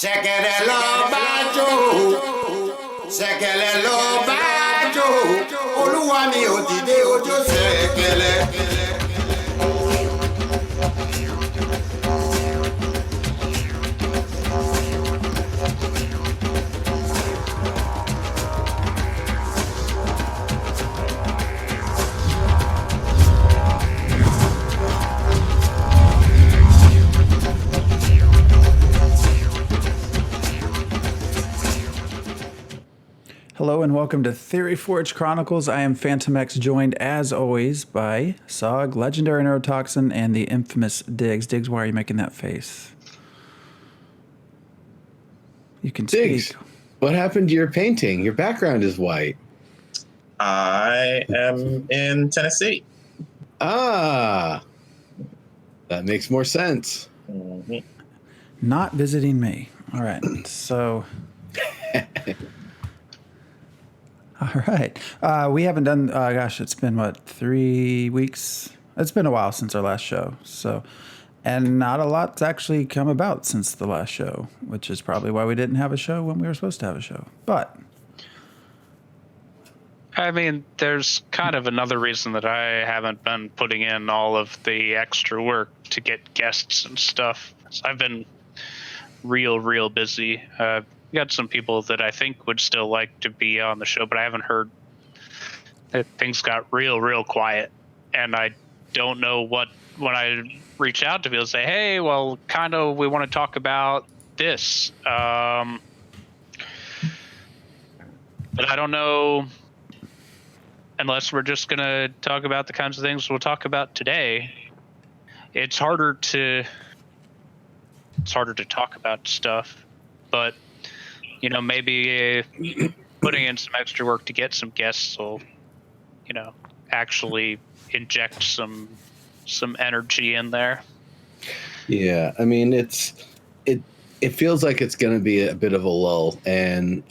Ṣẹ̀kẹ̀rẹ̀ lọ bá jó, ṣẹ̀kẹ̀rẹ̀ lọ bá jó, olúwa mi ò dìde ojó ṣẹ̀kẹ̀rẹ̀. Hello and welcome to Theoryforge Chronicles. I am Phantom X, joined as always by Sog, Legendary Neurotoxin, and the infamous Diggs. Diggs, why are you making that face? You can Diggs, speak. what happened to your painting? Your background is white. I am in Tennessee. Ah, that makes more sense. Mm-hmm. Not visiting me. All right, so... All right. We haven't done, gosh, it's been, 3 weeks? It's been a while since our last show. So, and not a lot's actually come about since the last show, which is probably why we didn't have a show when we were supposed to have a show. But. I mean, there's kind of another reason that I haven't been putting in all of the extra work to get guests and stuff. I've been real busy. We got some people that I think would still like to be on the show, but I haven't heard that things got real quiet. And I don't know when I reach out to people and say, hey, well, kind of, we want to talk about this. But I don't know, unless we're just going to talk about the kinds of things we'll talk about today. It's harder to talk about stuff, but maybe putting in some extra work to get some guests will, actually inject some energy in there. Yeah, I mean, it feels like it's going to be a bit of a lull, and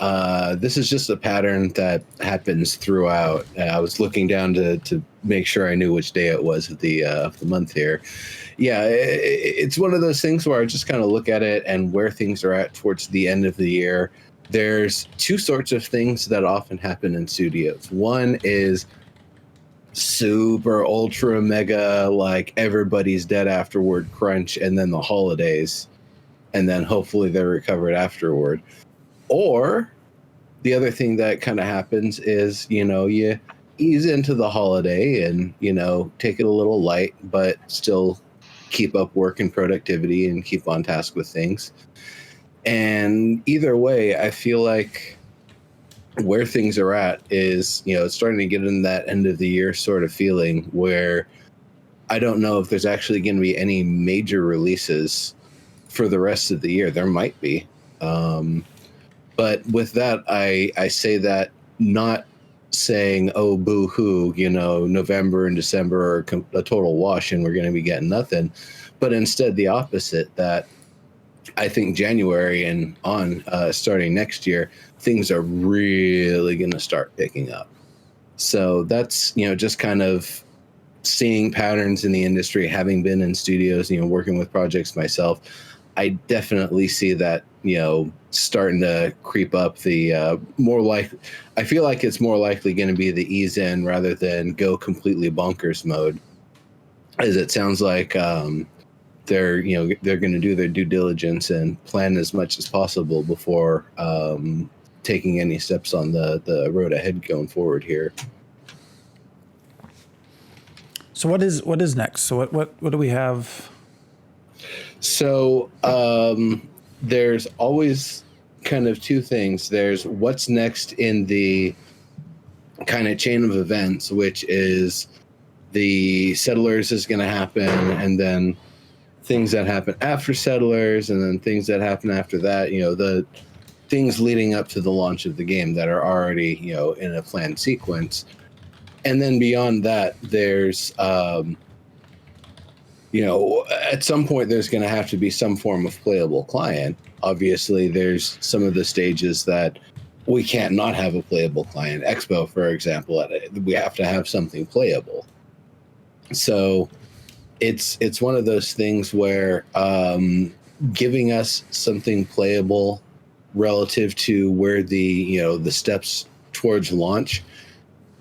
this is just a pattern that happens throughout. I was looking down to make sure I knew which day it was of the month here. Yeah, it's one of those things where I just kind of look at it and where things are at towards the end of the year. There's two sorts of things that often happen in studios. One is super ultra mega, like everybody's dead afterward crunch, and then the holidays, and then hopefully they're recovered afterward. Or the other thing that kind of happens is, you ease into the holiday and, take it a little light, but still keep up work and productivity and keep on task with things. And either way, I feel like where things are at is, it's starting to get in that end of the year sort of feeling where I don't know if there's actually going to be any major releases for the rest of the year. There might be. But with that, I say that not saying, oh, boo-hoo, November and December are a total wash and we're going to be getting nothing. But instead the opposite, that I think January and on starting next year, things are really going to start picking up. So that's, just kind of seeing patterns in the industry, having been in studios, working with projects myself. I definitely see that, starting to creep up. I feel like it's more likely going to be the ease in rather than go completely bonkers mode, as it sounds like they're going to do their due diligence and plan as much as possible before taking any steps on the road ahead going forward here. So what is next? So what do we have? So there's always kind of two things. There's what's next in the kind of chain of events, which is the Settlers is going to happen, and then things that happen after Settlers, and then things that happen after that, the things leading up to the launch of the game that are already, in a planned sequence. And then beyond that, there's at some point there's going to have to be some form of playable client. Obviously, there's some of the stages that we can't not have a playable client. Expo, for example, we have to have something playable. So it's one of those things where giving us something playable relative to where the steps towards launch.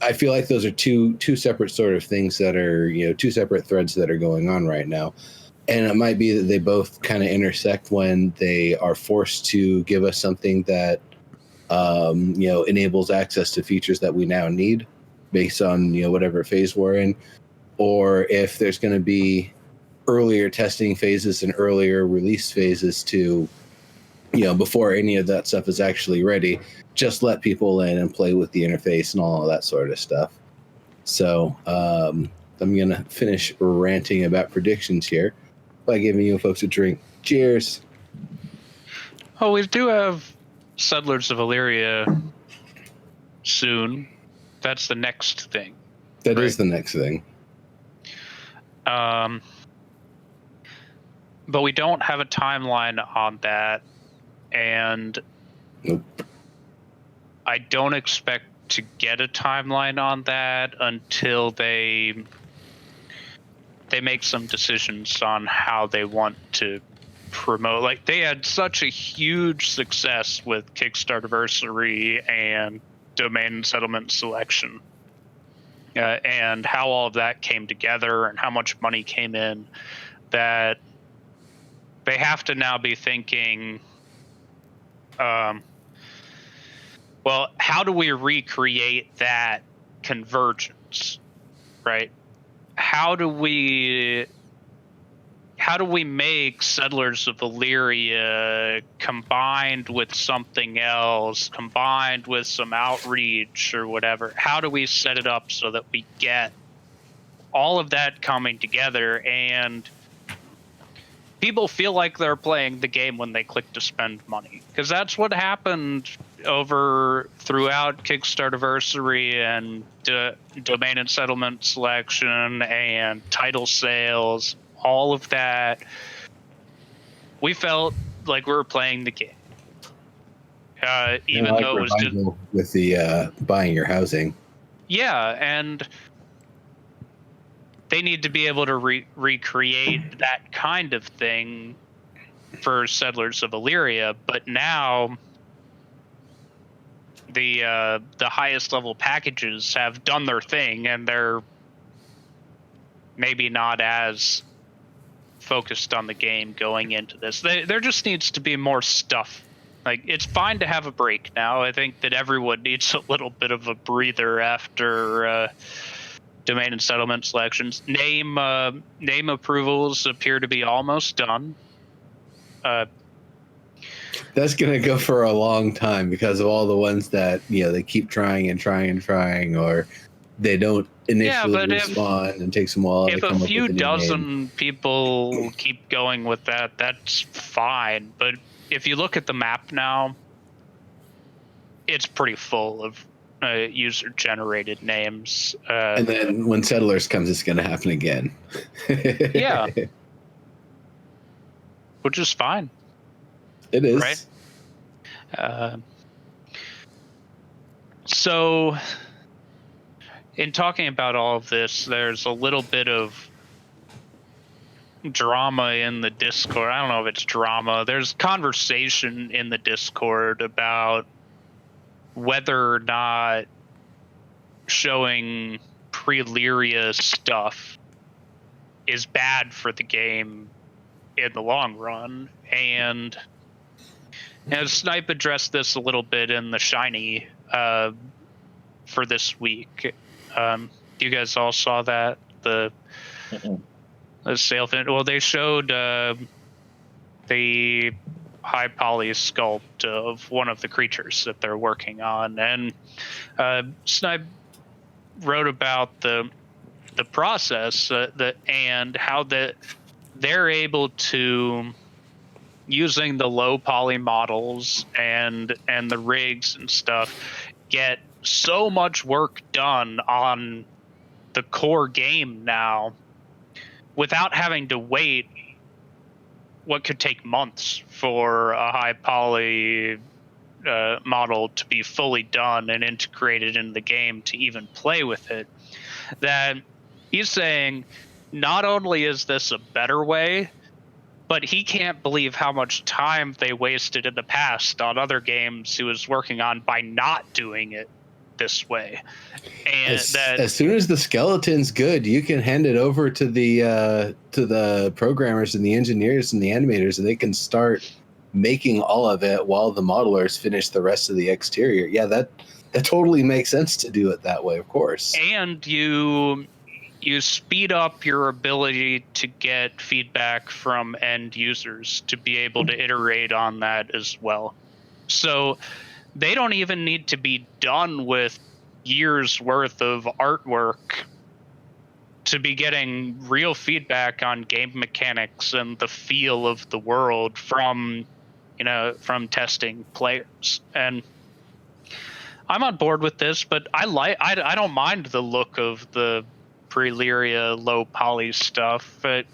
I feel like those are two separate sort of things that are, two separate threads that are going on right now. And it might be that they both kind of intersect when they are forced to give us something that, enables access to features that we now need based on, whatever phase we're in, or if there's going to be earlier testing phases and earlier release phases to, before any of that stuff is actually ready, just let people in and play with the interface and all of that sort of stuff. So I'm going to finish ranting about predictions here by giving you folks a drink. Cheers. Oh, we do have Settlers of Elyria soon. That's the next thing. That is the next thing. But we don't have a timeline on that, and Nope. I don't expect to get a timeline on that until they make some decisions on how they want to promote. Like, they had such a huge success with Kickstarterversary and domain and settlement selection, and how all of that came together and how much money came in, that they have to now be thinking, well, how do we recreate that convergence, right? How do we make Settlers of Elyria combined with something else, combined with some outreach or whatever? How do we set it up so that we get all of that coming together and people feel like they're playing the game when they click to spend money? Because that's what happened throughout Kickstarterversary and domain and settlement selection and title sales, all of that. We felt like we were playing the game, even though it was just with the buying your housing. Yeah, and they need to be able to recreate that kind of thing for Settlers of Elyria, but now the highest level packages have done their thing, and they're maybe not as focused on the game going into this. There just needs to be more stuff. Like, it's fine to have a break now. I think that everyone needs a little bit of a breather after domain and settlement selections. Name approvals appear to be almost done. That's going to go for a long time because of all the ones that, they keep trying and trying and trying, or they don't initially respond and takes them a while. If a few dozen people keep going with that, that's fine. But if you look at the map now, it's pretty full of user-generated names. And then when Settlers comes, it's going to happen again. Yeah. Which is fine. It is. Right? So, in talking about all of this, there's a little bit of drama in the Discord. I don't know if it's drama. There's conversation in the Discord about whether or not showing pre-Elyria stuff is bad for the game in the long run. And Snipe addressed this a little bit in the Shiny for this week. You guys all saw that? The sale fin. Well, they showed the high poly sculpt of one of the creatures that they're working on, and Snipe wrote about the process and how they're able to, using the low poly models and the rigs and stuff, get so much work done on the core game now without having to wait what could take months for a high poly model to be fully done and integrated into the game to even play with it. That he's saying, not only is this a better way but he can't believe how much time they wasted in the past on other games he was working on by not doing it this way. And as soon as the skeleton's good, you can hand it over to the programmers and the engineers and the animators, and they can start making all of it while the modelers finish the rest of the exterior. Yeah, that totally makes sense to do it that way, of course. And you speed up your ability to get feedback from end users to be able to iterate on that as well. So they don't even need to be done with years worth of artwork to be getting real feedback on game mechanics and the feel of the world from testing players. And I'm on board with this, but I don't mind the look of the pre-Elyria low poly stuff, but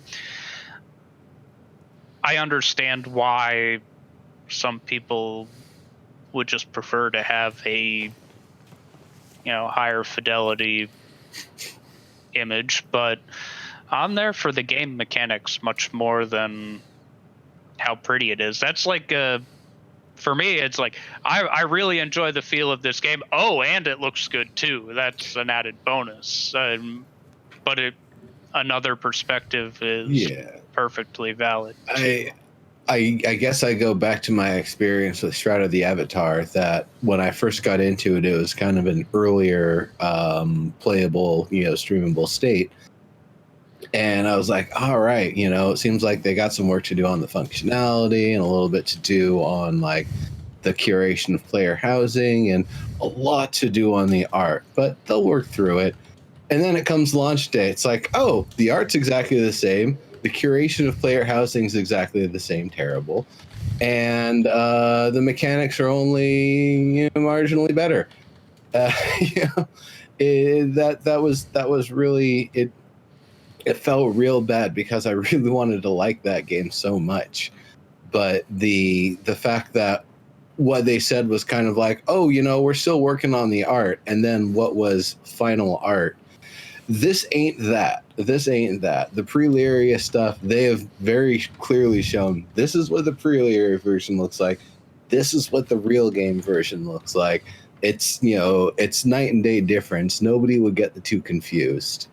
I understand why some people would just prefer to have a higher fidelity image, but I'm there for the game mechanics much more than how pretty it is. That's like for me, it's like I really enjoy the feel of this game. Oh, and it looks good too. That's an added bonus. But another perspective is perfectly valid. I guess I go back to my experience with Shroud of the Avatar, that when I first got into it, it was kind of an earlier playable, streamable state. And I was like, all right, it seems like they got some work to do on the functionality and a little bit to do on like the curation of player housing and a lot to do on the art, but they'll work through it. And then it comes launch day. It's like, oh, the art's exactly the same. The curation of player housing is exactly the same, terrible. And the mechanics are only marginally better. That was really it. It felt real bad because I really wanted to like that game so much. But the fact that what they said was kind of like, oh, we're still working on the art. And then what was final art? This ain't that. The pre-Elyria stuff, they have very clearly shown this is what the pre-Elyria version looks like. This is what the real game version looks like. It's, it's night and day difference. Nobody would get the two confused.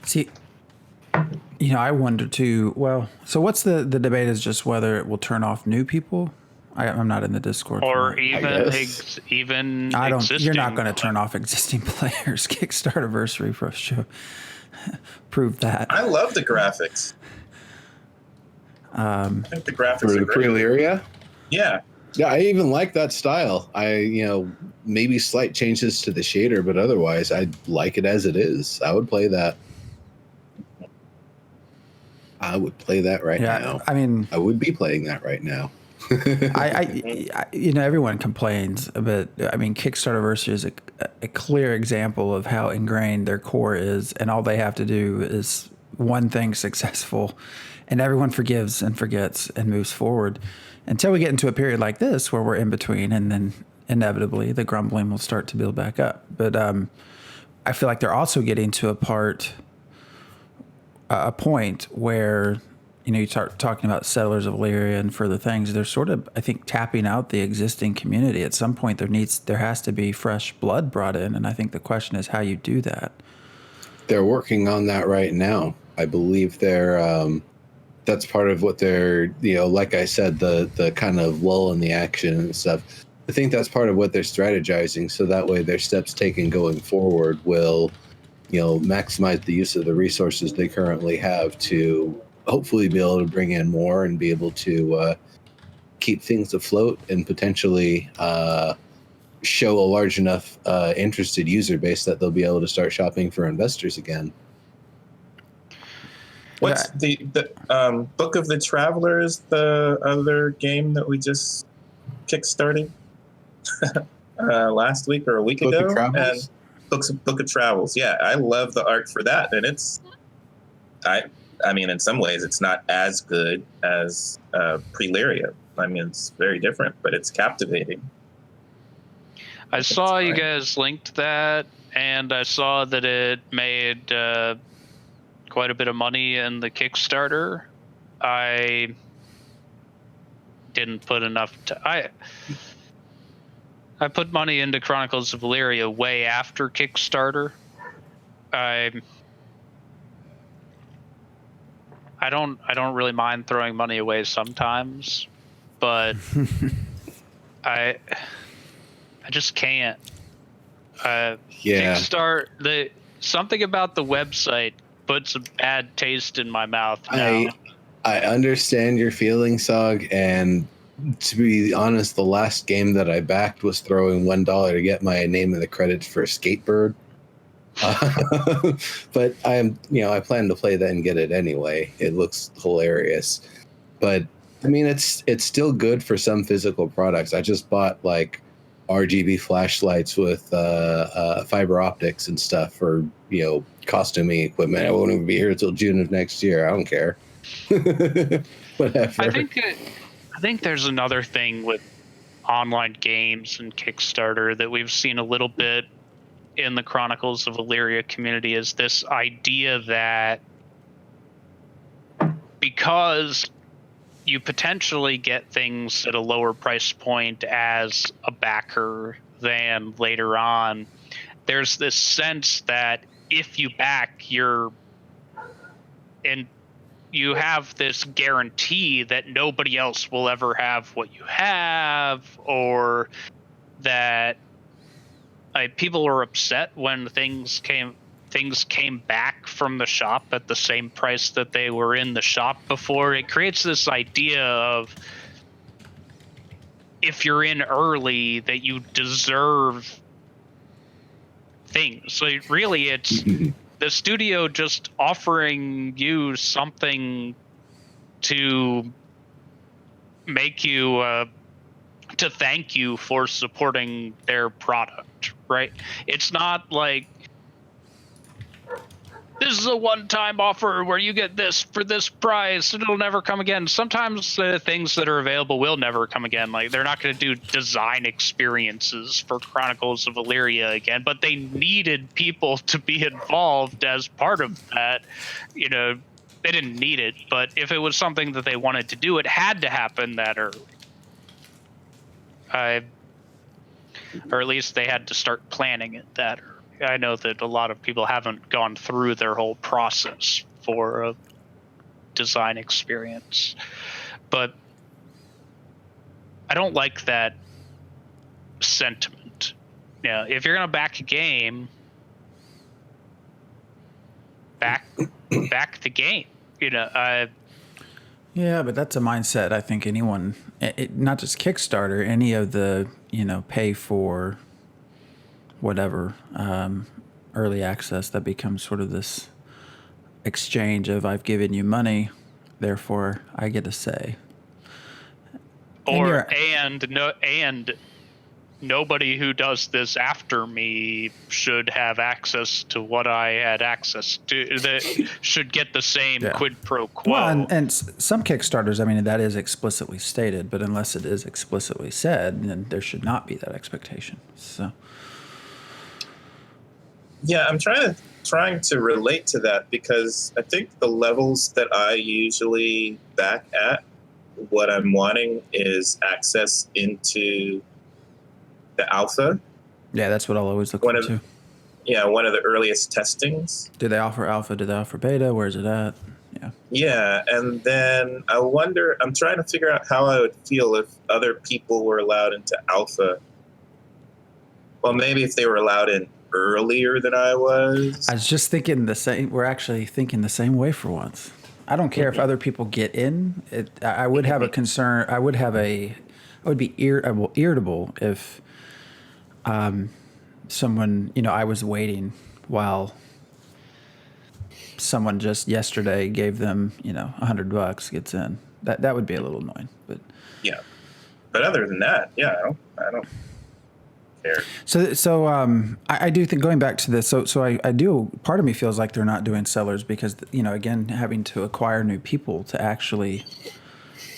See, I wonder too. Well, so what's the debate is just whether it will turn off new people. I'm not in the Discord. Or even I don't. existing. You're not going to turn off existing players. Kickstarterversary for show. Prove that. I love the graphics. I think the graphics for are the great. pre-Elyria. Yeah. Yeah, I even like that style. Maybe slight changes to the shader, but otherwise, I like it as it is. I would play that. I would play that right now. I mean, I would be playing that right now. I everyone complains, but I mean, Kickstarterversary is a clear example of how ingrained their core is, and all they have to do is one thing successful, and everyone forgives and forgets and moves forward until we get into a period like this where we're in between, and then inevitably the grumbling will start to build back up. But I feel like they're also getting to a point where you start talking about Settlers of Elyria and further things. They're sort of, I think, tapping out the existing community. At some point, there has to be fresh blood brought in, and I think the question is how you do that. They're working on that right now. I believe that's part of what they're, like I said, the kind of lull in the action and stuff. I think that's part of what they're strategizing, so that way their steps taken going forward will, maximize the use of the resources they currently have to hopefully be able to bring in more and be able to keep things afloat and potentially show a large enough interested user base that they'll be able to start shopping for investors again. What's the Book of the Travelers, the other game that we just kickstarted last week or a week Book ago? of Travels? And Book of Travels. Yeah, I love the art for that, and I mean, in some ways, it's not as good as pre-Elyria. I mean, it's very different, but it's captivating. I saw you guys linked that, and I saw that it made quite a bit of money in the Kickstarter. I didn't put enough I put money into Chronicles of Elyria way after Kickstarter. I don't really mind throwing money away sometimes, but I just can't. Kickstart something about the website puts a bad taste in my mouth now. I understand your feelings, Sog, and to be honest, the last game that I backed was throwing $1 to get my name in the credits for Skatebird. But I plan to play that and get it anyway. It looks hilarious. But I mean, it's still good for some physical products. I just bought like RGB flashlights with fiber optics and stuff for costuming equipment. I won't even be here until June of next year. I don't care. Whatever. I think there's another thing with online games and Kickstarter that we've seen a little bit in the Chronicles of Elyria community, is this idea that because you potentially get things at a lower price point as a backer than later on, there's this sense that if you back, you have this guarantee that nobody else will ever have what you have, or that people are upset when things came back from the shop at the same price that they were in the shop before. It creates this idea of if you're in early that you deserve things. So really it's the studio just offering you something to make you to thank you for supporting their product, right? It's not like this is a one-time offer where you get this for this price and it'll never come again. Sometimes things that are available will never come again. Like they're not going to do design experiences for Chronicles of Elyria again, but they needed people to be involved as part of that. They didn't need it, but if it was something that they wanted to do, it had to happen that early. Or at least they had to start planning it that early. I know that a lot of people haven't gone through their whole process for a design experience, but I don't like that sentiment. If you're going to back a game, back the game. Yeah, but that's a mindset. I think anyone, not just Kickstarter, any of the pay for whatever early access, that becomes sort of this exchange of I've given you money, therefore I get a say. And nobody who does this after me should have access to what I had access to. That should get the same quid pro quo. Well, and some Kickstarters, I mean, that is explicitly stated, but unless it is explicitly said, then there should not be that expectation. So. Yeah, I'm trying to relate to that because I think the levels that I usually back at, what I'm wanting is access into the alpha. Yeah, that's what I'll always look for too. Yeah, one of the earliest testings. Do they offer alpha? Do they offer beta? Where's it at? Yeah. Yeah, and then I'm trying to figure out how I would feel if other people were allowed into alpha. Well, maybe if they were allowed in earlier than I was. I was just thinking the same. We're actually thinking the same way for once. I don't care if other people get in. I would have a concern. I would be irritable if someone, I was waiting while someone just yesterday gave them, $100 gets in. That would be a little annoying. But yeah. But other than that, yeah, I don't care. So I do think, going back to this, so I do, part of me feels like they're not doing sellers because, again, having to acquire new people to actually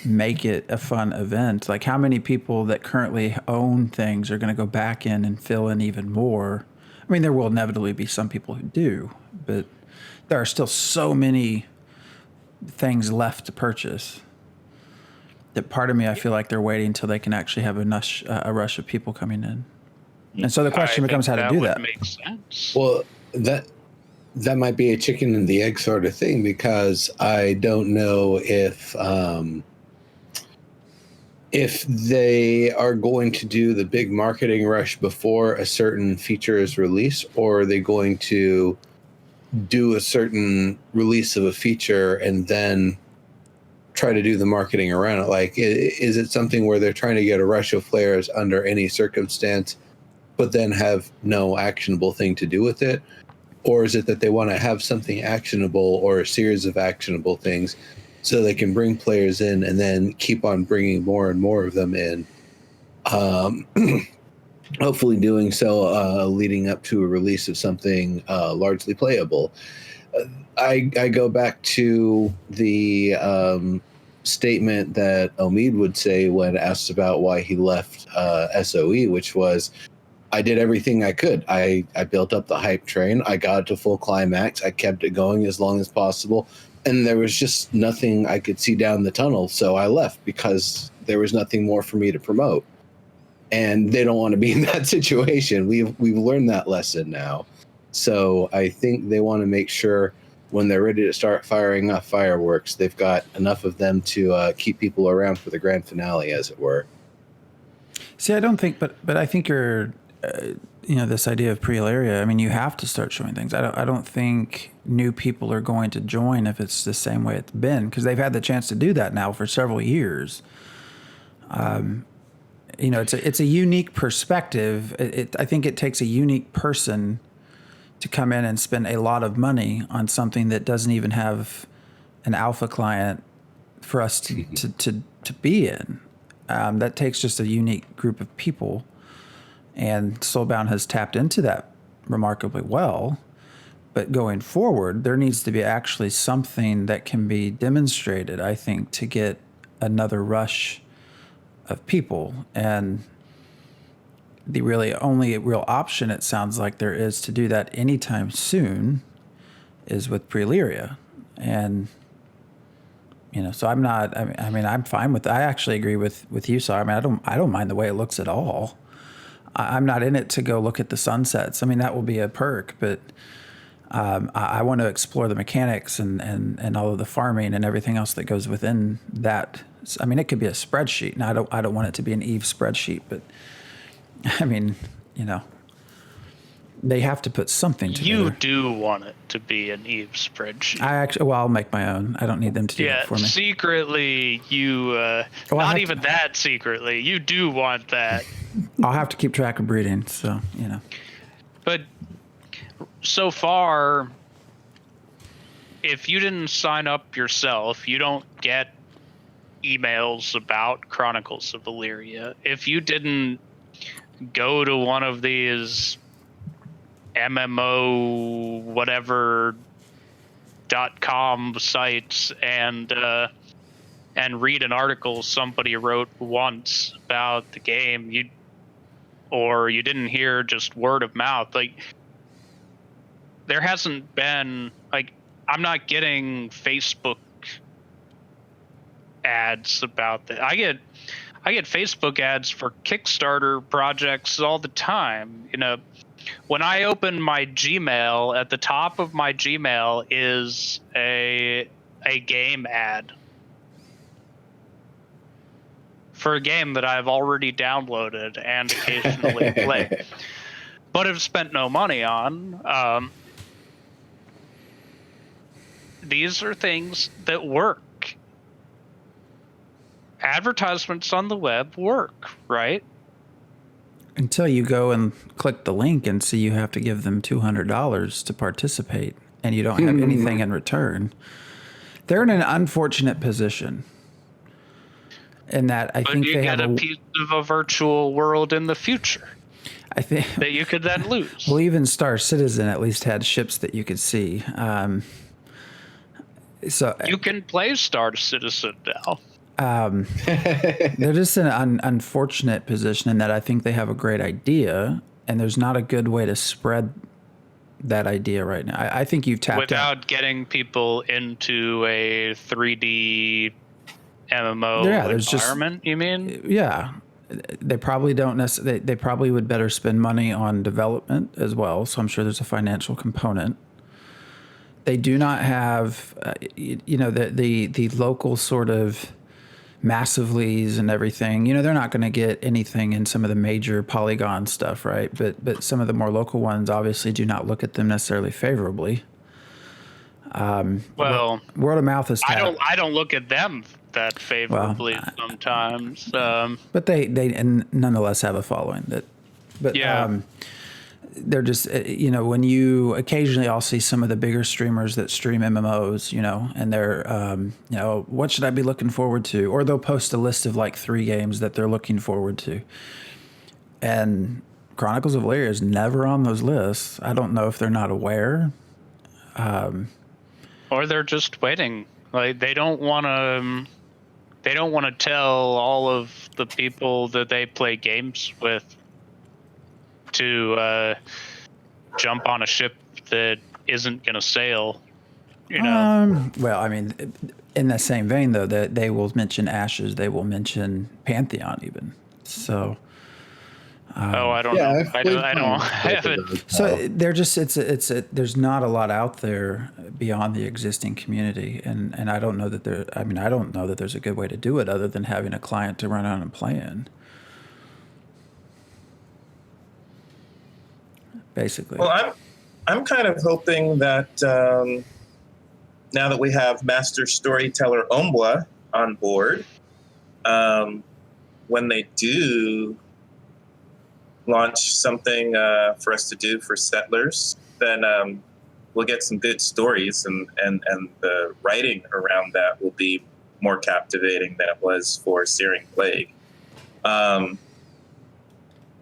make it a fun event. Like, how many people that currently own things are going to go back in and fill in even more? I mean, there will inevitably be some people who do, but there are still so many things left to purchase that part of me, I feel like they're waiting until they can actually have a rush of people coming in. And so the question becomes how to do that. Makes sense. Well, that might be a chicken and the egg sort of thing, because I don't know if they are going to do the big marketing rush before a certain feature is released, or are they going to do a certain release of a feature and then try to do the marketing around it. Like, is it something where they're trying to get a rush of players under any circumstance, but then have no actionable thing to do with it? Or is it that they want to have something actionable or a series of actionable things so they can bring players in and then keep on bringing more and more of them in? Hopefully doing so leading up to a release of something largely playable. I go back to the statement that Omid would say when asked about why he left SOE, which was, I did everything I could. I built up the hype train. I got it to full climax. I kept it going as long as possible. And there was just nothing I could see down the tunnel. So I left because there was nothing more for me to promote. And they don't want to be in that situation. We've learned that lesson now. So I think they want to make sure when they're ready to start firing off fireworks, they've got enough of them to keep people around for the grand finale, as it were. See, I don't think, but I think you're, this idea of pre-Elyria, I mean, you have to start showing things. I don't think new people are going to join if it's the same way it's been, because they've had the chance to do that now for several years. It's a unique perspective. I think it takes a unique person to come in and spend a lot of money on something that doesn't even have an alpha client for us to be in. That takes just a unique group of people, and Soulbound has tapped into that remarkably well. But going forward, there needs to be actually something that can be demonstrated, I think, to get another rush of people. And the really only real option, it sounds like there is, to do that anytime soon is with pre-Elyria. And so I'm not, I mean, I'm fine with, I actually agree with you. So I mean, I don't mind the way it looks at all. I'm not in it to go look at the sunsets. I mean, that will be a perk, but I want to explore the mechanics and all of the farming and everything else that goes within that. I mean, it could be a spreadsheet, and I don't want it to be an Eve spreadsheet, but I mean, they have to put something together. You do want it to be an Eve spreadsheet. I'll make my own. I don't need them to do it for me. Secretly, not even that secretly, you do want that. I'll have to keep track of breeding, so, But so far, if you didn't sign up yourself, you don't get emails about Chronicles of Elyria. If you didn't go to one of these MMO whatever .com sites and read an article somebody wrote once about the game, you didn't hear just word of mouth, like, there hasn't been, like, I'm not getting Facebook ads about that. I get Facebook ads for Kickstarter projects all the time. When I open my Gmail, at the top of my Gmail is a game ad for a game that I've already downloaded and occasionally play, but have spent no money on. These are things that work. Advertisements on the web work, right? Until you go and click the link and see you have to give them $200 to participate, and you don't have anything in return. They're in an unfortunate position in that I think they have a piece of a virtual world in the future. I think that you could then lose. Well, even Star Citizen at least had ships that you could see. So you can play Star Citizen now. They're just in an unfortunate position in that I think they have a great idea, and there's not a good way to spread that idea right now. I think you've tapped out. Without getting people into a 3D MMO environment, you mean? Yeah. They probably don't necessarily, they probably would better spend money on development as well. So I'm sure there's a financial component. They do not have, the local sort of massively's and everything. They're not going to get anything in some of the major Polygon stuff, right? But some of the more local ones obviously do not look at them necessarily favorably. Well, word of mouth is tapped. I don't look at them that favorably sometimes. But they nonetheless have a following they're just, when you occasionally I'll see some of the bigger streamers that stream MMOs, and they're, what should I be looking forward to? Or they'll post a list of like 3 games that they're looking forward to. And Chronicles of Elyria is never on those lists. I don't know if they're not aware. Or they're just waiting. Like they don't want to tell all of the people that they play games with to jump on a ship that isn't going to sail, Well, I mean, in the same vein, though, that they will mention Ashes, they will mention Pantheon, even. So. I don't know. I haven't. So they're just there's not a lot out there beyond the existing community, and I don't know that I don't know that there's a good way to do it other than having a client to run out and play in. Basically. Well, I'm kind of hoping that now that we have master storyteller Ombla on board, when they do launch something for us to do for settlers, then we'll get some good stories, and the writing around that will be more captivating than it was for Searing Plague.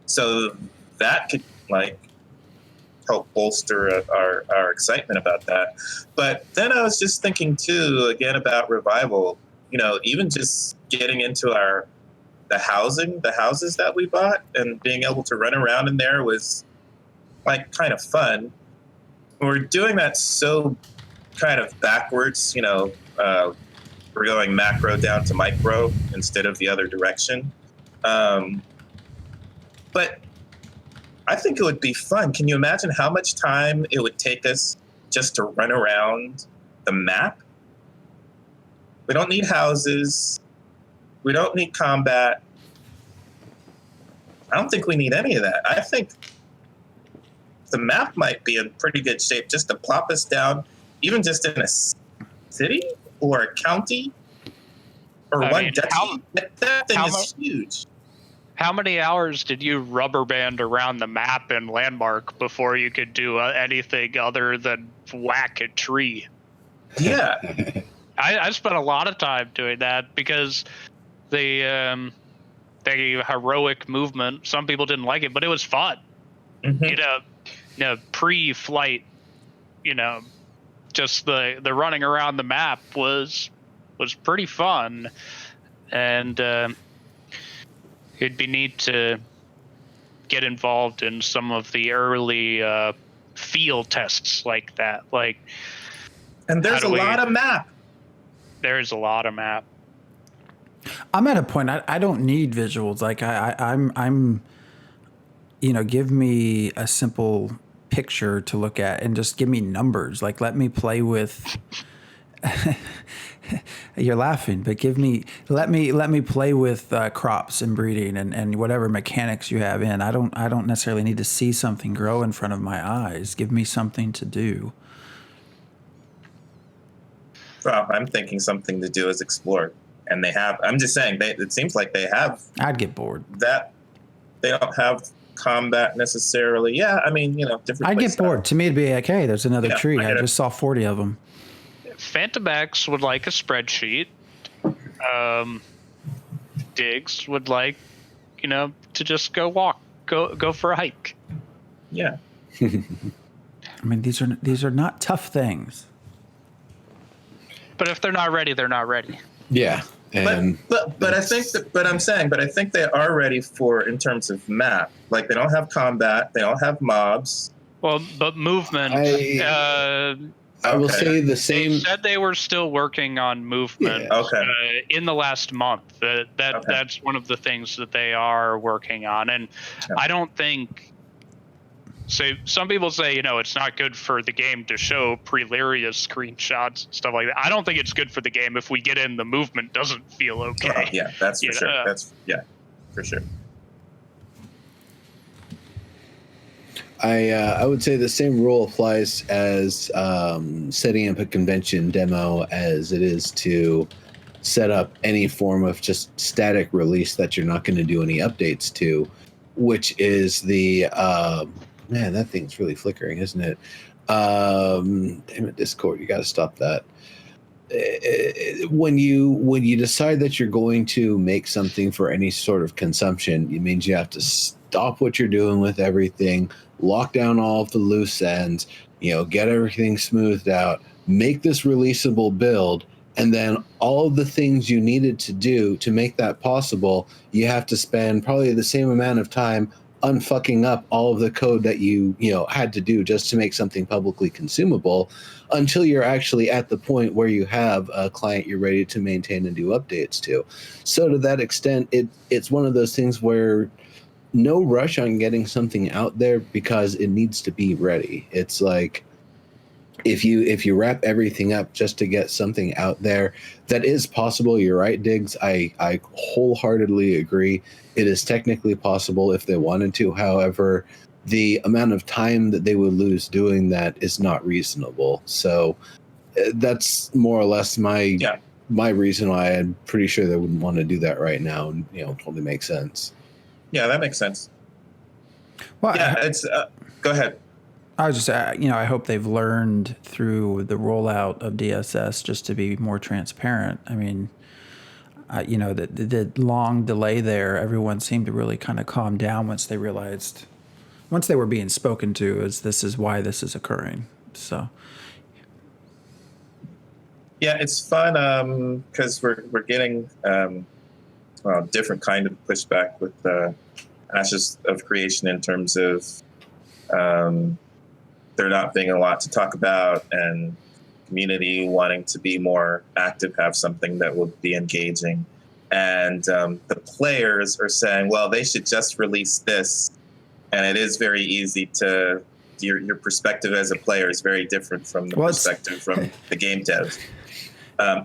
So that could help bolster our excitement about that. But then I was just thinking too, again, about revival, even just getting into the houses that we bought and being able to run around in there was kind of fun. We're doing that so kind of backwards, we're going macro down to micro instead of the other direction. But I think it would be fun. Can you imagine how much time it would take us just to run around the map? We don't need houses. We don't need combat. I don't think we need any of that. I think the map might be in pretty good shape just to plop us down, even just in a city or a county or one duchy. That thing is huge. How many hours did you rubber band around the map and landmark before you could do anything other than whack a tree? Yeah. I spent a lot of time doing that because the heroic movement, some people didn't like it, but it was fun. Mm-hmm. Pre-flight, just the running around the map was pretty fun. And it'd be neat to get involved in some of the early field tests like that. And there's a lot of map. There's a lot of map. I'm at a point I don't need visuals. I'm give me a simple picture to look at and just give me numbers. Let me play with. You're laughing, but let me play with crops and breeding and whatever mechanics you have in. I don't necessarily need to see something grow in front of my eyes. Give me something to do. Well, I'm thinking something to do is explore, and they have. I'm just saying it seems like they have. I'd get bored. That they don't have combat necessarily. Yeah, I mean, different. I'd get bored. To me, it'd be like, hey, there's another tree. I just saw 40 of them. Phantom X would like a spreadsheet. Diggs would like, to just go walk, go for a hike. Yeah. I mean, these are not tough things. But if they're not ready, they're not ready. Yeah. And but I think I think they are ready for in terms of map. They don't have combat, they don't have mobs, Well, but movement. I will Okay. say the They same. said they were still working on movement Yeah. Okay. in the last month. That's one of the things that they are working on, and Yeah. I don't think. So some people say, it's not good for the game to show Preleria screenshots and stuff like that. I don't think it's good for the game if we get in the movement doesn't feel okay. Yeah, that's for sure. That's for sure. I would say the same rule applies as setting up a convention demo as it is to set up any form of just static release that you're not going to do any updates to, which is the man, that thing's really flickering, isn't it? Damn it, Discord, you got to stop that. When you decide that you're going to make something for any sort of consumption, it means you have to stop what you're doing with everything, lock down all of the loose ends, get everything smoothed out, make this releasable build, and then all of the things you needed to do to make that possible, you have to spend probably the same amount of time unfucking up all of the code that you had to do just to make something publicly consumable, until you're actually at the point where you have a client you're ready to maintain and do updates to. So to that extent, it's one of those things where no rush on getting something out there because it needs to be ready. It's like if you wrap everything up just to get something out there, that is possible. You're right, Diggs. I wholeheartedly agree. It is technically possible if they wanted to. However, the amount of time that they would lose doing that is not reasonable. So that's more or less my reason why I'm pretty sure they wouldn't want to do that right now. And totally makes sense. Yeah, that makes sense. Well, Yeah, it's go ahead. I was just, I hope they've learned through the rollout of DSS just to be more transparent. I mean, the long delay there, everyone seemed to really kind of calm down once they were being spoken to as this is why this is occurring. So. Yeah, it's fun because we're getting different kind of pushback with Ashes of Creation in terms of there not being a lot to talk about and community wanting to be more active, have something that will be engaging. And the players are saying, well, they should just release this. And it is very easy to, your perspective as a player is very different from the perspective from the game devs.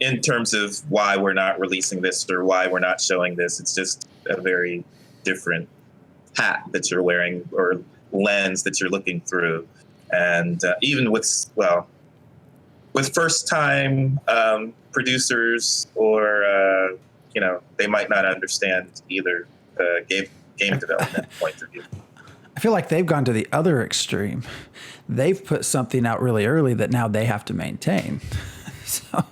In terms of why we're not releasing this or why we're not showing this, it's just a very different hat that you're wearing or lens that you're looking through. And even with first-time producers or, they might not understand either game development point of view. I feel like they've gone to the other extreme. They've put something out really early that now they have to maintain. So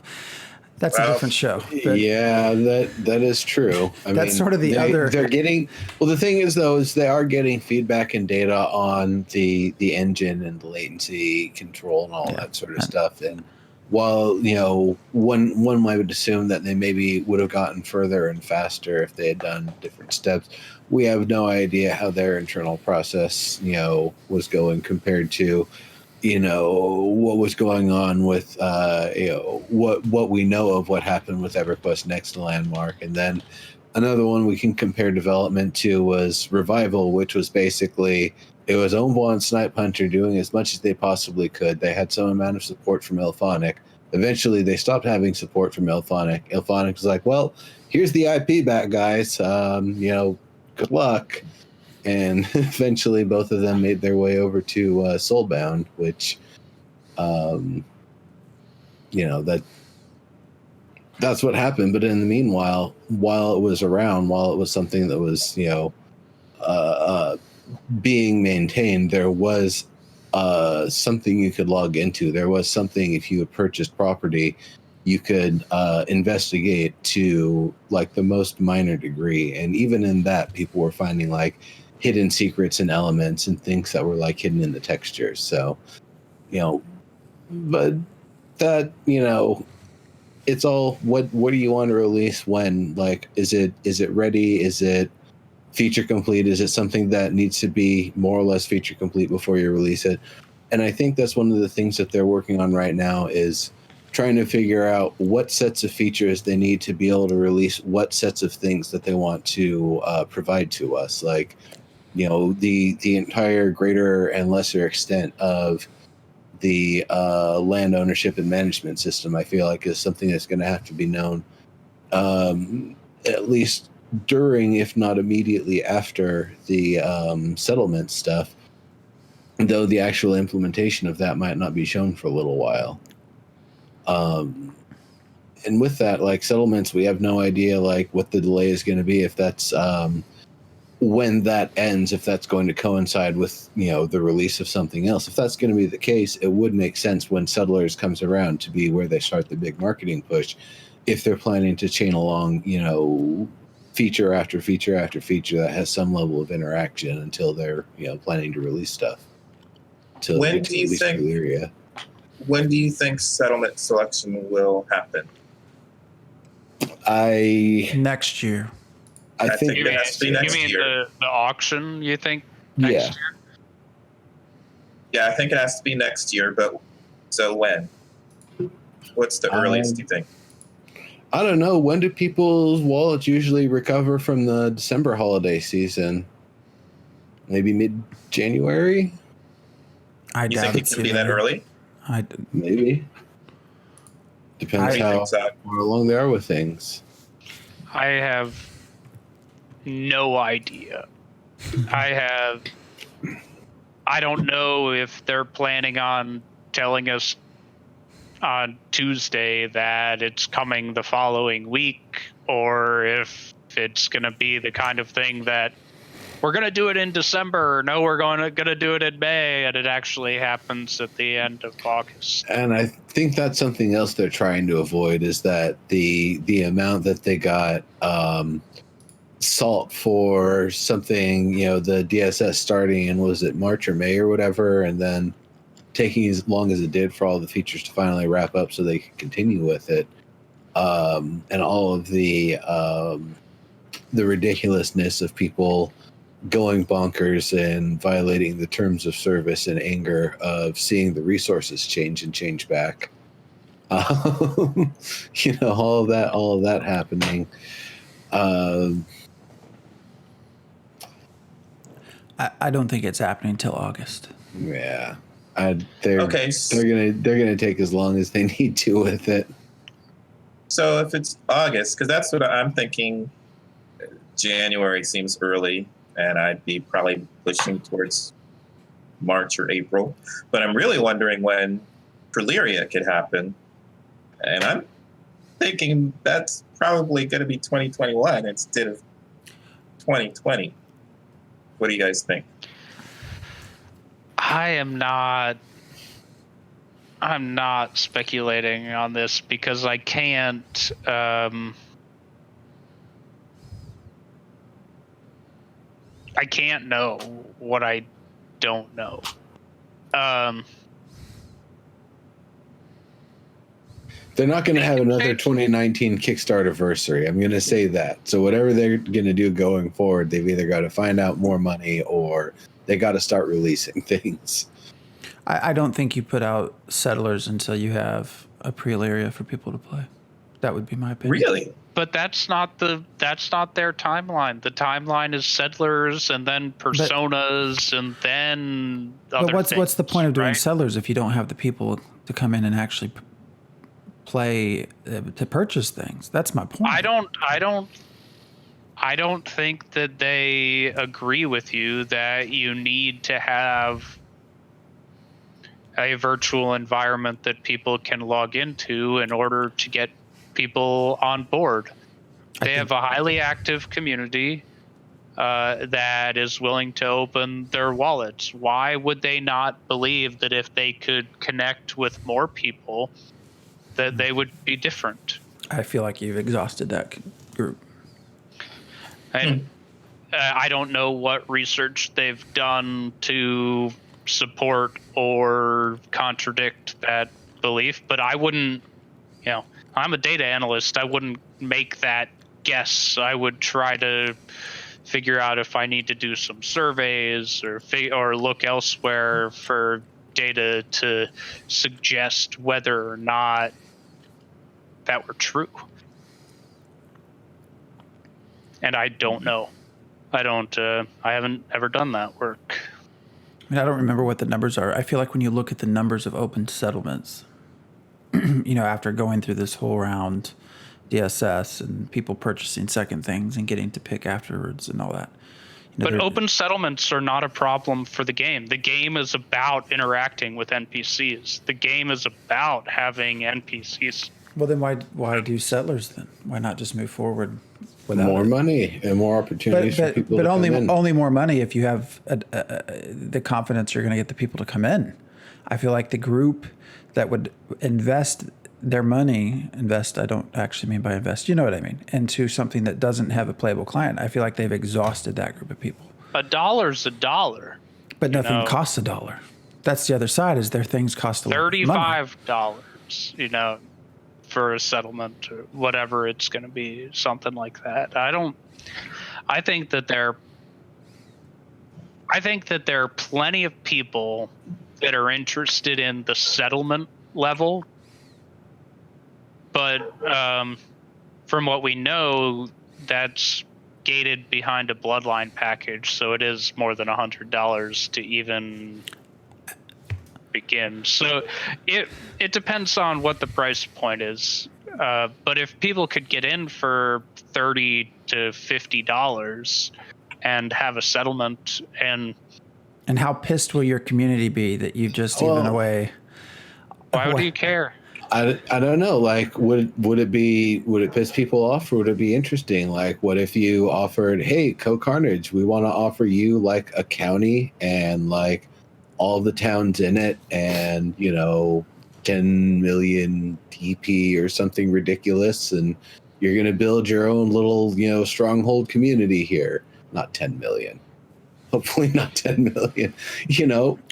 that's a different show. Yeah, that is true. That's sort of the other. They're getting. Well, the thing is, though, is they are getting feedback and data on the engine and the latency control and all that sort of stuff. And while one might assume that they maybe would have gotten further and faster if they had done different steps, we have no idea how their internal process was going compared to what was going on with what we know of what happened with EverQuest Next to Landmark. And then another one we can compare development to was Revival, which was basically it was Ombo and Snipe Hunter doing as much as they possibly could. They had some amount of support from Elphonic. Eventually they stopped having support from Elphonic. Elphonic was like, well, here's the IP back, guys. Good luck. And eventually both of them made their way over to Soulbound, which, that's what happened. But in the meanwhile, while it was around, while it was something that was, being maintained, there was something you could log into. There was something, if you had purchased property, you could investigate to like the most minor degree. And even in that, people were finding like hidden secrets and elements and things that were like hidden in the textures. So, but that, it's all what do you want to release when? Like, is it ready? Is it feature complete? Is it something that needs to be more or less feature complete before you release it? And I think that's one of the things that they're working on right now is trying to figure out what sets of features they need to be able to release what sets of things that they want to provide to us. Like, you know, the entire greater and lesser extent of the land ownership and management system, I feel like is something that's going to have to be known at least during, if not immediately after the settlement stuff, though the actual implementation of that might not be shown for a little while. And with that, like settlements, we have no idea like what the delay is going to be, if that's when that ends, if that's going to coincide with, you know, the release of something else. If that's going to be the case, it would make sense when Settlers comes around to be where they start the big marketing push, if they're planning to chain along, you know, feature after feature after feature that has some level of interaction until they're, you know, planning to release stuff. When do you think Elyria. When do you think settlement selection will happen? Next year. I think it has to be next year. The auction, you think next year? Yeah, I think it has to be next year, but so when? What's the earliest you think? I don't know. When do people's wallets usually recover from the December holiday season? Maybe mid-January? I You doubt think it it's could be that early? Maybe. Depends how far along they are with things. I have no idea. I don't know if they're planning on telling us on Tuesday that it's coming the following week, or if it's going to be the kind of thing that we're going to do it in December. No, we're going to do it in May, and it actually happens at the end of August. And I think that's something else they're trying to avoid, is that the amount that they got salt for something, you know, the DSS starting in, was it March or May or whatever, and then taking as long as it did for all the features to finally wrap up so they could continue with it, and all of the ridiculousness of people going bonkers and violating the terms of service in anger of seeing the resources change back. You know, all of that happening. I don't think it's happening until August. Yeah. They're gonna take as long as they need to with it. So if it's August, because that's what I'm thinking, January seems early, and I'd be probably pushing towards March or April. But I'm really wondering when Elyria could happen, and I'm thinking that's probably going to be 2021 instead of 2020. What do you guys think? I'm not speculating on this because I can't. I can't know what I don't know. They're not going to have another 2019 Kickstarter-versary. I'm going to say that. So whatever they're going to do going forward, they've either got to find out more money or they got to start releasing things. I don't think you put out Settlers until you have a pre-Elyria for people to play. That would be my opinion. Really? But that's not their timeline. The timeline is Settlers and then Personas and then other But things, what's the point of doing right? Settlers if you don't have the people to come in and actually play to purchase things? That's my point. I don't think that they agree with you that you need to have a virtual environment that people can log into in order to get people on board. They have a highly active community that is willing to open their wallets. Why would they not believe that if they could connect with more people, that they would be different? I feel like you've exhausted that group. And I don't know what research they've done to support or contradict that belief, but I wouldn't, I'm a data analyst. I wouldn't make that guess. I would try to figure out if I need to do some surveys or look elsewhere for data to suggest whether or not that were true. And I don't know. I haven't ever done that work. I mean, I don't remember what the numbers are. I feel like when you look at the numbers of open settlements, after going through this whole round, DSS and people purchasing second things and getting to pick afterwards and all that. But open settlements are not a problem for the game. The game is about interacting with NPCs. The game is about having NPCs. Well, then why do settlers then? Why not just move forward without more it? money and more opportunities for people to come in. Only more money if you have the confidence you're going to get the people to come in. I feel like the group that would invest their money, I don't actually mean by invest, you know what I mean, into something that doesn't have a playable client. I feel like they've exhausted that group of people. $1's $1. But nothing costs $1. That's the other side, is their things cost a lot of money. $35, for a settlement or whatever it's going to be, something like that. I think that there are plenty of people that are interested in the settlement level, but from what we know, that's gated behind a bloodline package, so it is more than $100 to even begin. So it depends on what the price point is. But if people could get in for $30 to $50 and have a settlement, and how pissed will your community be that you've just given away? Why would you care? I don't know. Like, would it piss people off, or would it be interesting? Like, what if you offered, hey, Co-Carnage, we want to offer you like a county and like all the towns in it, and 10 million TP or something ridiculous, and you're going to build your own little stronghold community here. Not 10 million. Hopefully not 10 million.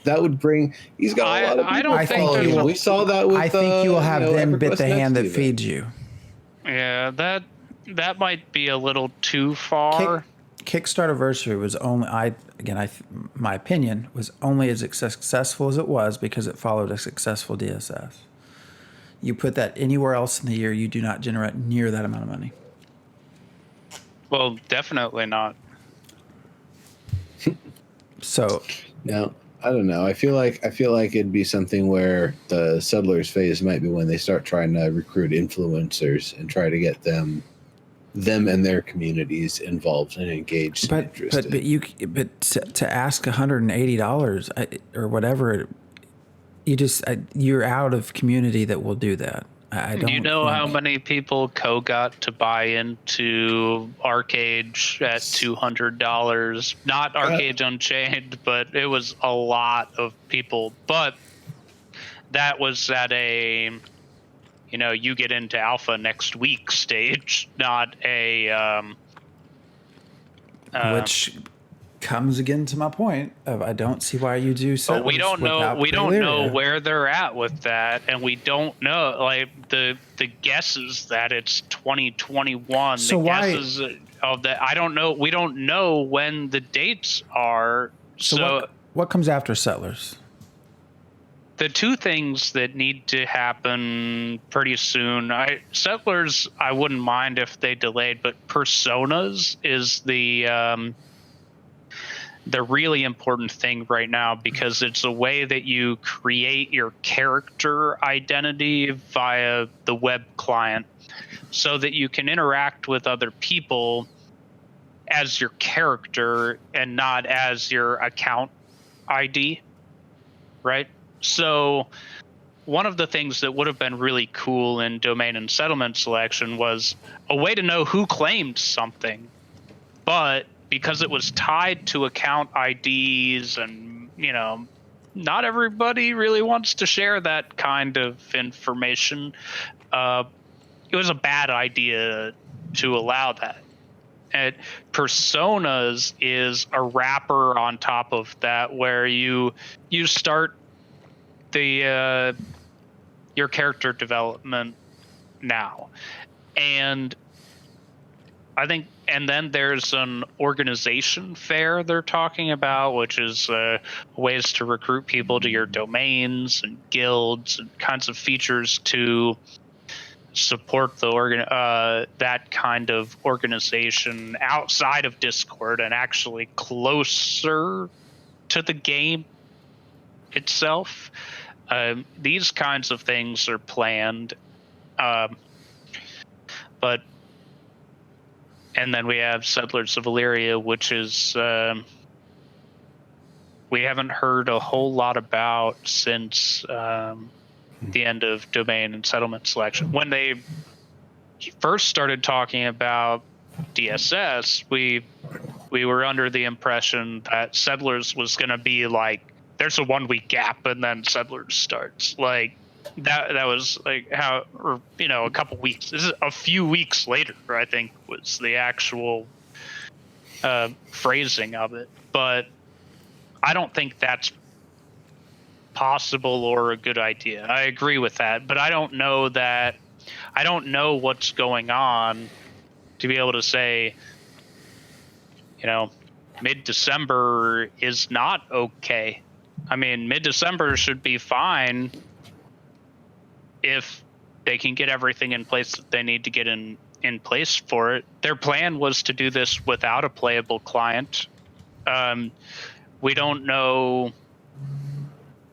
That would bring. He's got a lot of people. I don't think we saw that with. I think you will have them bit the hand that even. feeds you. Yeah, that might be a little too far. Kickstarterversary was only my opinion was only as successful as it was because it followed a successful DSS. You put that anywhere else in the year, you do not generate near that amount of money. Well, definitely not. So, now I don't know. I feel like it'd be something where the settlers phase might be when they start trying to recruit influencers and try to get them and their communities involved and engaged and interested. But to ask $180 or whatever, you're out of community that will do that. I don't. You know how many people got to buy into Arcade at $200? Not Arcade Unchained, but it was a lot of people. But that was at a, you get into alpha next week stage, not a. Which comes again to my point of I don't see why you do so. We don't know. We don't know where they're at with that, and we don't know. Like the guesses that it's 2021. So the why guesses of that? I don't know. We don't know when the dates are. So what comes after Settlers? The two things that need to happen pretty soon. Settlers, I wouldn't mind if they delayed, but Personas is the really important thing right now, because it's a way that you create your character identity via the web client so that you can interact with other people as your character and not as your account ID, right? So one of the things that would have been really cool in domain and settlement selection was a way to know who claimed something, but because it was tied to account IDs and, not everybody really wants to share that kind of information. It was a bad idea to allow that. And Personas is a wrapper on top of that where you start your character development now. And I think, and then there's an organization fair they're talking about, which is ways to recruit people to your domains and guilds and kinds of features to support the that kind of organization outside of Discord and actually closer to the game itself. These kinds of things are planned, but. And then we have Settlers of Elyria, which is we haven't heard a whole lot about since the end of domain and settlement selection. When they first started talking about DSS, we were under the impression that Settlers was going to be like, there's a 1 week gap and then Settlers starts. Like, that was like how, or a couple weeks. This is a few weeks later, I think, was the actual phrasing of it. But I don't think that's possible or a good idea. I agree with that, but I don't know what's going on to be able to say, mid-December is not okay. I mean, mid-December should be fine if they can get everything in place that they need to get in place for it. Their plan was to do this without a playable client. We don't know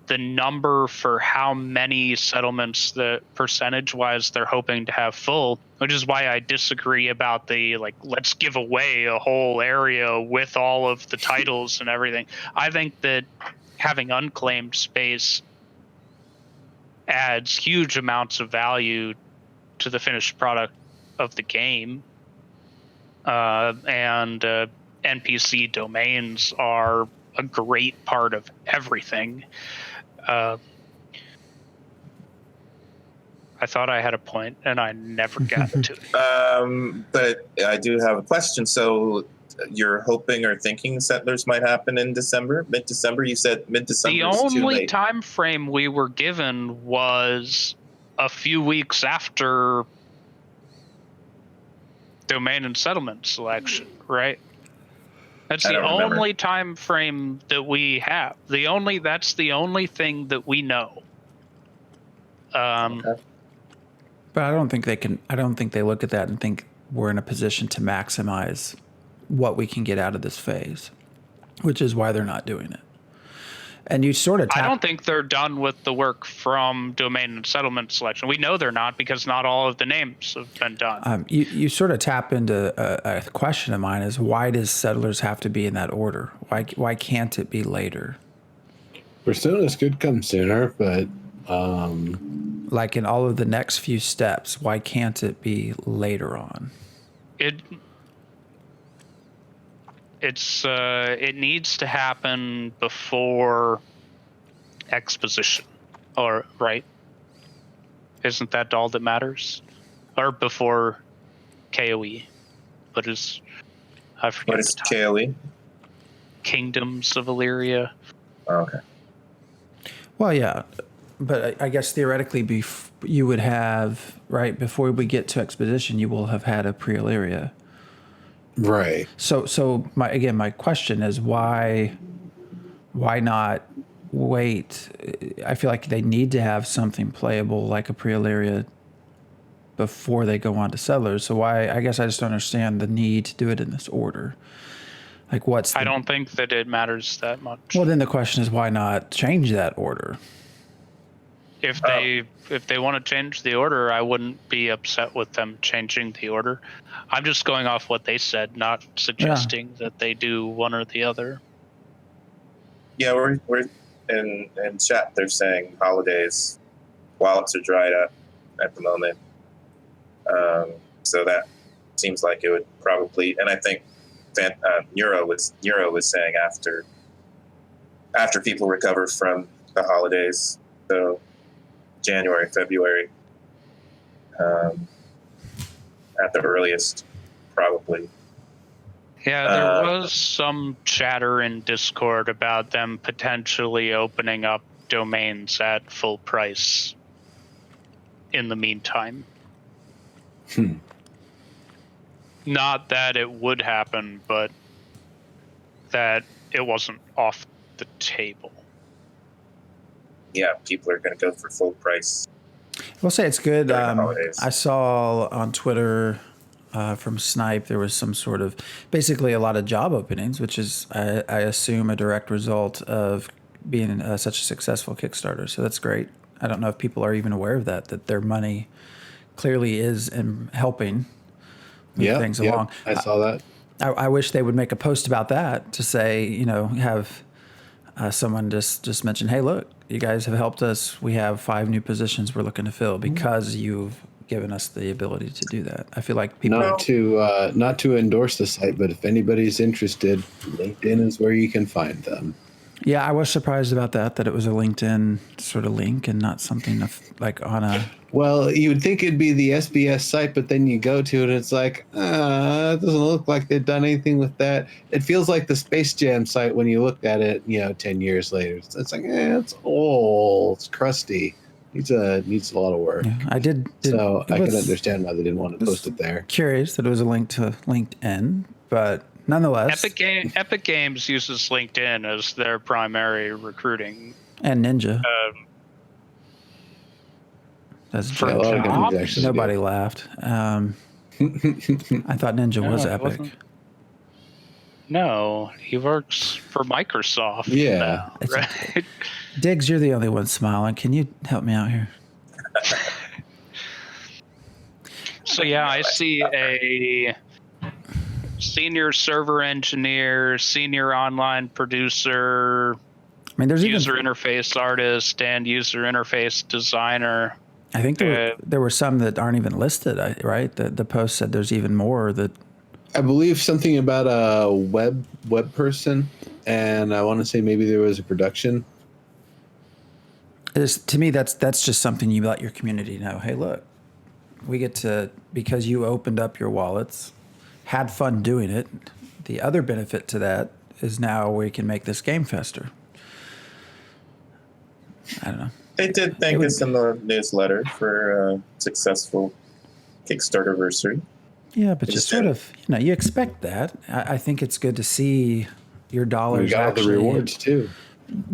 the number for how many settlements that percentage-wise they're hoping to have full, which is why I disagree about the, let's give away a whole area with all of the titles and everything. I think that having unclaimed space adds huge amounts of value to the finished product of the game. And NPC domains are a great part of everything. I thought I had a point and I never got to it. But I do have a question. So you're hoping or thinking Settlers might happen in December, mid-December? You said mid-December The is too only late. time frame we were given was a few weeks after domain and settlement selection, right? That's the only time frame that we have. That's the only thing that we know. But I don't think they look at that and think we're in a position to maximize what we can get out of this phase, which is why they're not doing it. And you sort of I don't think they're done with the work from domain and settlement selection. We know they're not because not all of the names have been done. You sort of tap into a question of mine is, why does Settlers have to be in that order? Why can't it be later? Personas could come sooner, but like in all of the next few steps, why can't it be later on? It needs to happen before exposition, or right? Isn't that all that matters? Or before KOE? I forget. What is KOE? Kingdoms of Elyria. Oh, okay. Well, yeah, but I guess theoretically, you would have, right before we get to exposition, you will have had a pre-Elyria. Right. So my question is, why not wait? I feel like they need to have something playable like a pre-Elyria before they go on to Settlers. So why? I guess I just don't understand the need to do it in this order. Like, I don't think that it matters that much. Well, then the question is, why not change that order? If they want to change the order, I wouldn't be upset with them changing the order. I'm just going off what they said, not suggesting that they do one or the other. Yeah, we're in chat. They're saying holidays, wallets are dried up at the moment. So that seems like it would probably, and I think Neuro was saying after people recover from the holidays, so January, February, at the earliest, probably. Yeah, there was some chatter in Discord about them potentially opening up domains at full price in the meantime. Not that it would happen, but that it wasn't off the table. Yeah, people are going to go for full price. We'll say it's good. During the holidays. I saw on Twitter from Snipe there was some sort of basically a lot of job openings, which is I assume a direct result of being such a successful Kickstarter. So that's great. I don't know if people are even aware of that their money clearly is helping move things along. I saw that. I wish they would make a post about that to say, you know, have someone just mention, hey, look, you guys have helped us. We have 5 new positions we're looking to fill because you've given us the ability to do that. I feel like people not to endorse the site, but if anybody's interested, LinkedIn is where you can find them. Yeah, I was surprised about that it was a LinkedIn sort of link and not something like on a... Well, you would think it'd be the SBS site, but then you go to it and it's like, it doesn't look like they've done anything with that. It feels like the Space Jam site when you look at it, 10 years later. It's like, it's old, it's crusty. Needs a lot of work. Yeah, I can understand why they didn't want to post it there. Curious that it was a link to LinkedIn, but nonetheless... Epic Games uses LinkedIn as their primary recruiting. And Ninja. That's For jobs? Nobody laughed. I thought Ninja was Epic. No, he works for Microsoft. Yeah. Now, right? Diggs, you're the only one smiling. Can you help me out here? So yeah, I see a senior server engineer, senior online producer, there's user interface artist, and user interface designer. I think there were some that aren't even listed, right? The post said there's even more that... I believe something about a web person, and I want to say maybe there was a production. To me, that's just something you let your community know. Hey, look, we get to, because you opened up your wallets, had fun doing it. The other benefit to that is now we can make this game faster. I don't know. They did thank us in the newsletter for a successful Kickstarter anniversary. Yeah, but just sort of, you expect that. I think it's good to see your dollars we got actually the rewards too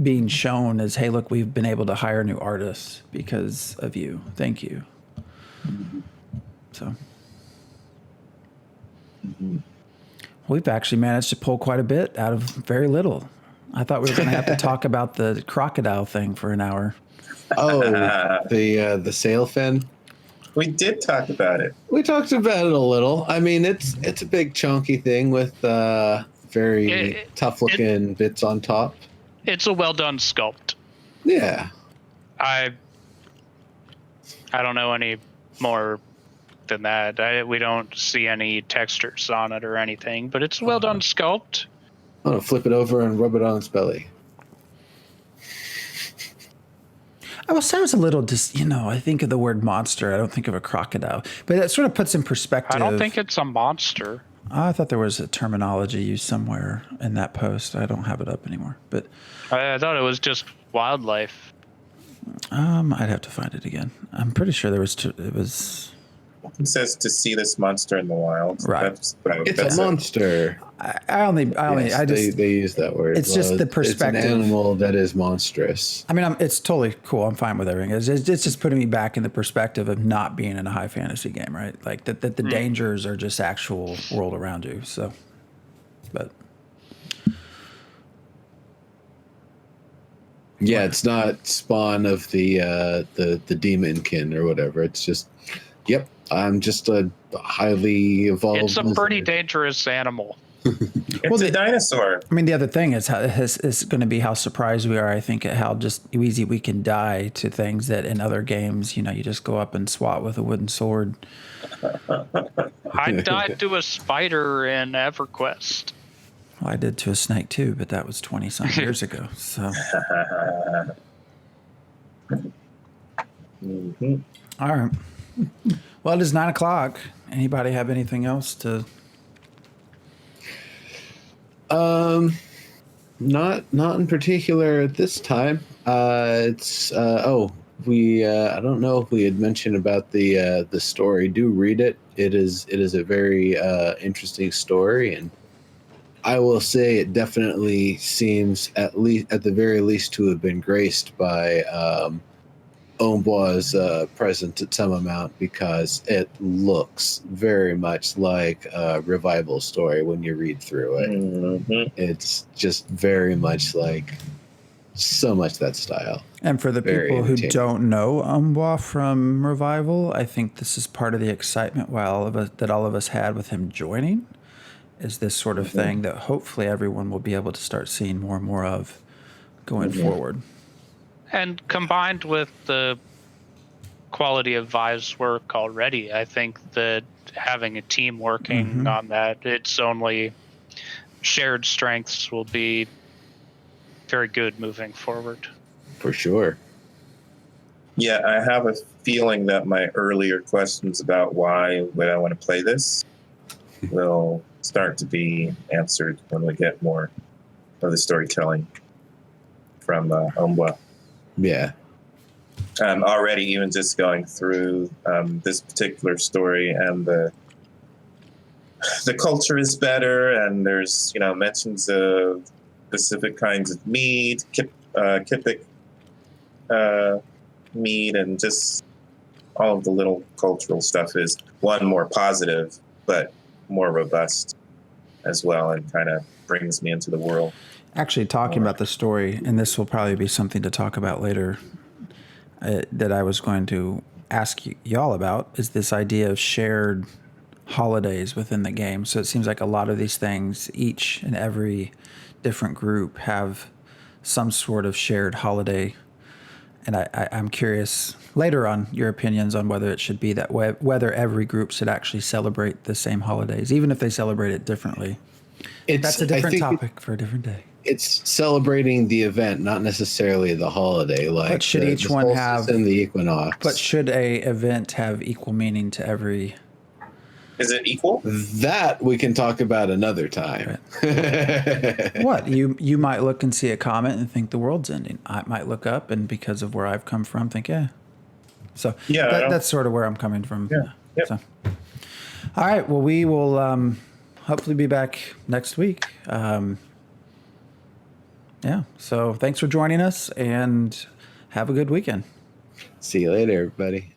being shown as, hey, look, we've been able to hire new artists because of you. Thank you. So we've actually managed to pull quite a bit out of very little. I thought we were going to have to talk about the crocodile thing for an hour. Oh, the sail fin. We did talk about it. We talked about it a little. I mean, it's a big chunky thing with very tough looking bits on top. It's a well done sculpt. Yeah. I don't know any more than that. We don't see any textures on it or anything, but it's a well done sculpt. I'm gonna flip it over and rub it on its belly. I was a little I think of the word monster. I don't think of a crocodile. But that sort of puts in perspective. I don't think it's a monster. I thought there was a terminology used somewhere in that post. I don't have it up anymore. But I thought it was just wildlife. I'd have to find it again. I'm pretty sure it was... It says to see this monster in the wild. Right. It's a monster. They use that word. It's just the perspective. It's an animal that is monstrous. I mean, it's totally cool. I'm fine with everything. It's just putting me back in the perspective of not being in a high fantasy game, right? Like that the dangers are just actual world around you. So, but yeah, it's not spawn of the demonkin or whatever. It's just, yep, I'm just a highly evolved. It's a pretty dangerous animal. It's a dinosaur. I mean, the other thing is going to be how surprised we are, I think, at how just easy we can die to things that in other games, you just go up and swat with a wooden sword. I died to a spider in EverQuest. Well, I did to a snake too, but that was 20-some years ago. So, All right. Well, it is 9:00. Anybody have anything else to? Not in particular at this time. It's I don't know if we had mentioned about the story. Do read it. it is a very interesting story, and I will say it definitely seems at the very least to have been graced by Ombois' presence at some amount, because it looks very much like a revival story when you read through it. Mm-hmm. It's just very much like so much that style. And for the Very people who entertaining. don't know Umbois from Revival, I think this is part of the excitement that all of us had with him joining, is this sort of thing that hopefully everyone will be able to start seeing more and more of going forward. And combined with the quality of Vive's work already, I think that having a team working on that, its only shared strengths will be very good moving forward. For sure. Yeah, I have a feeling that my earlier questions about why would I want to play this will start to be answered when we get more of the storytelling from Ombois. Yeah. Already, even just going through this particular story, and the culture is better, and there's mentions of specific kinds of mead, Kipik mead, and just all of the little cultural stuff is more positive, but more robust as well, and kind of brings me into the world. Actually, talking about the story, and this will probably be something to talk about later, that I was going to ask y'all about, is this idea of shared holidays within the game. So it seems like a lot of these things, each and every different group, have some sort of shared holiday. And I'm curious later on your opinions on whether it should be that way, whether every group should actually celebrate the same holidays, even if they celebrate it differently. That's a different topic for a different day. It's celebrating the event, not necessarily the holiday. Like, but should each one have the equinox? But should a event have equal meaning to every? Is it equal? That we can talk about another time. Right. What you might look and see a comet and think the world's ending. I might look up and because of where I've come from, think So that's sort of where I'm coming from. Yeah. Yep. So, all right. Well, we will hopefully be back next week. So thanks for joining us, and have a good weekend. See you later, everybody.